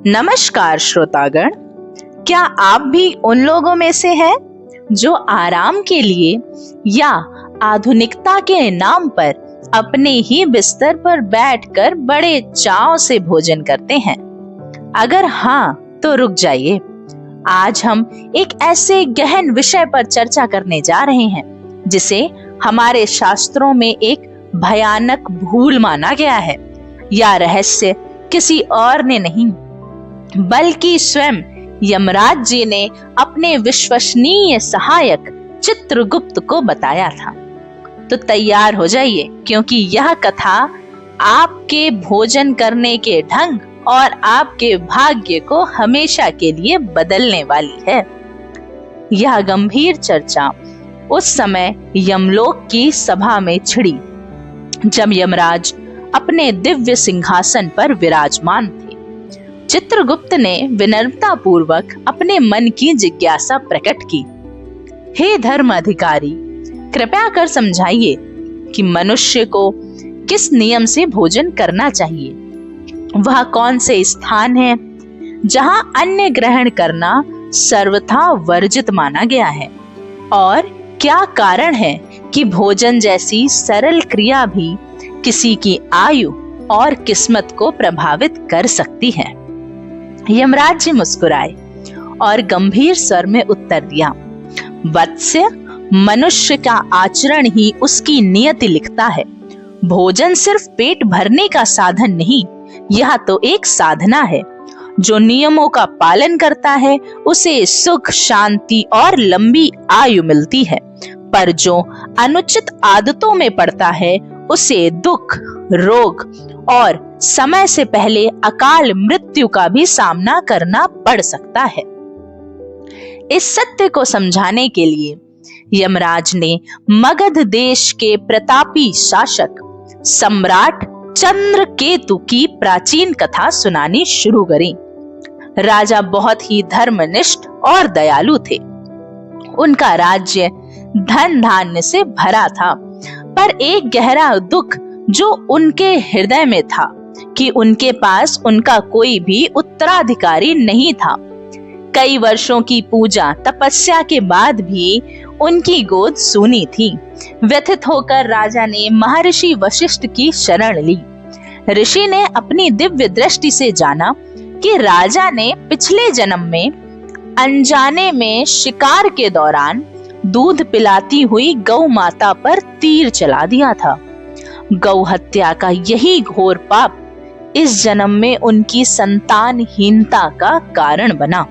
नमस्कार श्रोतागण, क्या आप भी उन लोगों में से हैं जो आराम के लिए या आधुनिकता के नाम पर अपने ही बिस्तर पर बैठकर बड़े चाव से भोजन करते हैं? अगर हाँ, तो रुक जाइए। आज हम एक ऐसे गहन विषय पर चर्चा करने जा रहे हैं जिसे हमारे शास्त्रों में एक भयानक भूल माना गया है। यह रहस्य किसी और ने नहीं बल्कि स्वयं यमराज जी ने अपने विश्वसनीय सहायक चित्रगुप्त को बताया था। तो तैयार हो जाइए, क्योंकि यह कथा आपके भोजन करने के ढंग और आपके भाग्य को हमेशा के लिए बदलने वाली है। यह गंभीर चर्चा उस समय यमलोक की सभा में छिड़ी, जब यमराज अपने दिव्य सिंहासन पर विराजमान थे। चित्रगुप्त ने विनम्रता पूर्वक अपने मन की जिज्ञासा प्रकट की। हे धर्म अधिकारी, कृपया कर समझाइए कि मनुष्य को किस नियम से भोजन करना चाहिए। वह कौन से स्थान है जहां अन्न ग्रहण करना सर्वथा वर्जित माना गया है, और क्या कारण है कि भोजन जैसी सरल क्रिया भी किसी की आयु और किस्मत को प्रभावित कर सकती है। यमराज जी मुस्कुराए और गंभीर स्वर में उत्तर दिया, वत्स्य, मनुष्य का आचरण ही उसकी नियति लिखता है। भोजन सिर्फ पेट भरने का साधन नहीं, यह तो एक साधना है। जो नियमों का पालन करता है उसे सुख, शांति और लंबी आयु मिलती है, पर जो अनुचित आदतों में पड़ता है उसे दुख, रोग और समय से पहले अकाल मृत्यु का भी सामना करना पड़ सकता है। इस सत्य को समझाने के लिए यमराज ने मगध देश के प्रतापी शासक सम्राट चंद्रकेतु की प्राचीन कथा सुनानी शुरू करी। राजा बहुत ही धर्मनिष्ठ और दयालु थे। उनका राज्य धन धान्य से भरा था, पर एक गहरा दुख जो उनके हृदय में था कि उनके पास उनका कोई भी उत्तराधिकारी नहीं था। कई वर्षों की पूजा तपस्या के बाद भी उनकी गोद सूनी थी। व्यथित होकर राजा ने महर्षि वशिष्ठ की शरण ली। ऋषि ने अपनी दिव्य दृष्टि से जाना कि राजा ने पिछले जन्म में अनजाने में शिकार के दौरान दूध पिलाती हुई गौ माता पर तीर चला दिया था। गौ हत्या का यही घोर पाप इस जन्म में उनकी संतानहीनता का कारण बना।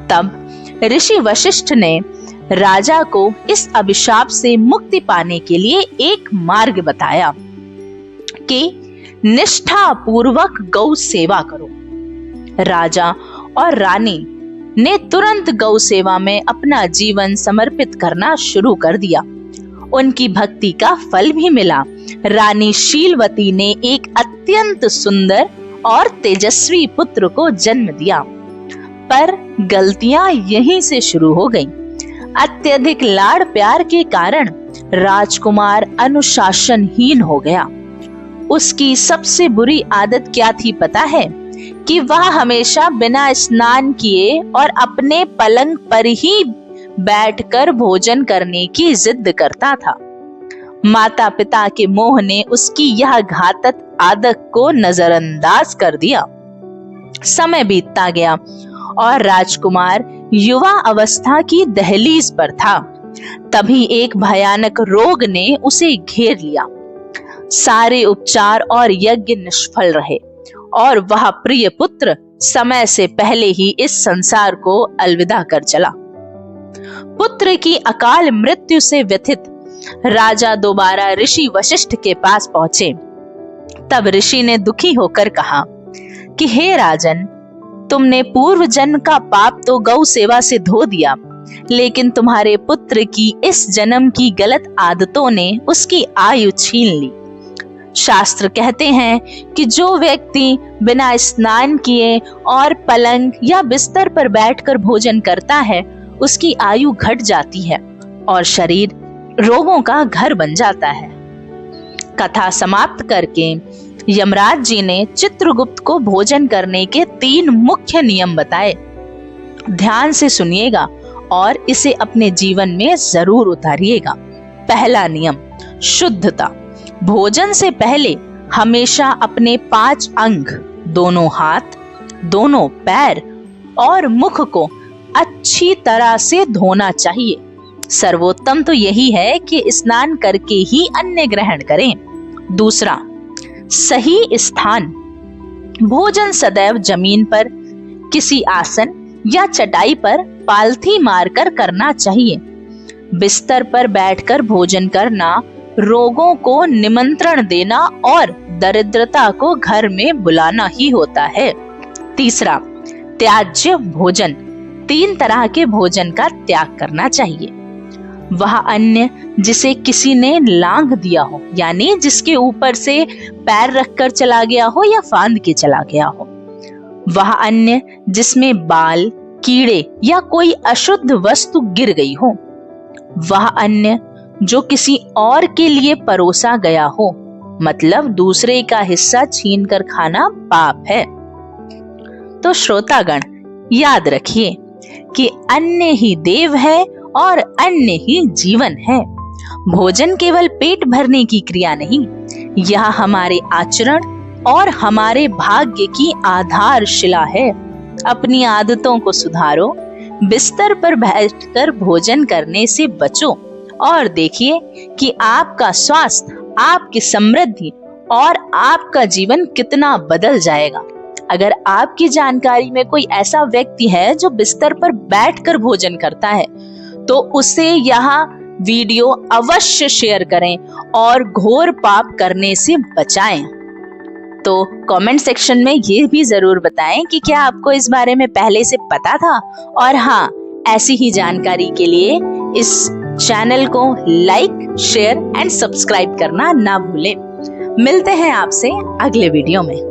तब ऋषि वशिष्ठ ने राजा को इस अभिशाप से मुक्ति पाने के लिए एक मार्ग बताया कि निष्ठा पूर्वक गौ सेवा करो। राजा और रानी ने तुरंत गौ सेवा में अपना जीवन समर्पित करना शुरू कर दिया। उनकी भक्ति का फल भी मिला। रानी शीलवती ने एक अत्यंत सुंदर और तेजस्वी पुत्र को जन्म दिया, पर गलतियां यहीं से शुरू हो गईं। अत्यधिक लाड़ प्यार के कारण राजकुमार अनुशासनहीन हो गया। उसकी सबसे बुरी आदत क्या थी पता है? कि वह हमेशा बिना स्नान किए और अपने पलंग पर ही बैठकर भोजन करने की जिद करता था। माता पिता के मोह ने उसकी यह घातक आदत को नजरअंदाज कर दिया। समय बीतता गया और राजकुमार युवा अवस्था की दहलीज पर था। तभी एक भयानक रोग ने उसे घेर लिया। सारे उपचार और यज्ञ निष्फल रहे और वह प्रिय पुत्र समय से पहले ही इस संसार को अलविदा कर चला। पुत्र की अकाल मृत्यु से व्यथित राजा दोबारा ऋषि वशिष्ठ के पास पहुंचे। तब ऋषि ने दुखी होकर कहा कि हे राजन, तुमने पूर्व जन्म का पाप तो गौ सेवा से धो दिया, लेकिन तुम्हारे पुत्र की इस जन्म की गलत आदतों ने उसकी आयु छीन ली। शास्त्र कहते हैं कि जो व्यक्ति बिना स्नान किए और पलंग या बिस्तर पर बैठकर भोजन करता है उसकी आयु घट जाती है और शरीर रोगों का घर बन जाता है। कथा समाप्त करके यमराज जी ने चित्रगुप्त को भोजन करने के 3 मुख्य नियम बताए। ध्यान से सुनिएगा और इसे अपने जीवन में जरूर उतारिएगा। पहला नियम, शुद्धता। भोजन से पहले हमेशा अपने 5 अंग, दोनों हाथ, दोनों पैर और मुख को अच्छी तरह से धोना चाहिए। सर्वोत्तम तो यही है कि स्नान करके ही अन्न ग्रहण करें। दूसरा, सही स्थान। भोजन सदैव जमीन पर, किसी आसन या चटाई पर पालथी मारकर करना चाहिए। बिस्तर पर बैठकर भोजन करना रोगों को निमंत्रण देना और दरिद्रता को घर में बुलाना ही होता है। तीसरा, त्याज्य भोजन। 3 तरह के भोजन का त्याग करना चाहिए। वह अन्न जिसे किसी ने लांघ दिया हो, यानी जिसके ऊपर से पैर रखकर चला गया हो या फांद के चला गया हो। वह अन्न जिसमें बाल, कीड़े या कोई अशुद्ध वस्तु गिर गई हो। वह अन्न जो किसी और के लिए परोसा गया हो, मतलब दूसरे का हिस्सा छीनकर खाना पाप है। तो श्रोतागण, याद रखिए कि अन्न ही देव है और अन्न ही जीवन है। भोजन केवल पेट भरने की क्रिया नहीं, यह हमारे आचरण और हमारे भाग्य की आधारशिला है। अपनी आदतों को सुधारो, बिस्तर पर बैठकर भोजन करने से बचो और देखिए कि आपका स्वास्थ्य, आपकी समृद्धि और आपका जीवन कितना बदल जाएगा। अगर आपकी जानकारी में कोई ऐसा व्यक्ति है जो बिस्तर पर बैठकर भोजन करता है, तो उसे यह वीडियो अवश्य शेयर करें और घोर पाप करने से बचाएं। तो कमेंट सेक्शन में ये भी जरूर बताएं कि क्या आपको इस बारे में पहले से पता था। और हाँ, ऐसी ही जानकारी के लिए इस चैनल को लाइक, शेयर एंड सब्सक्राइब करना ना भूलें। मिलते हैं आपसे अगले वीडियो में।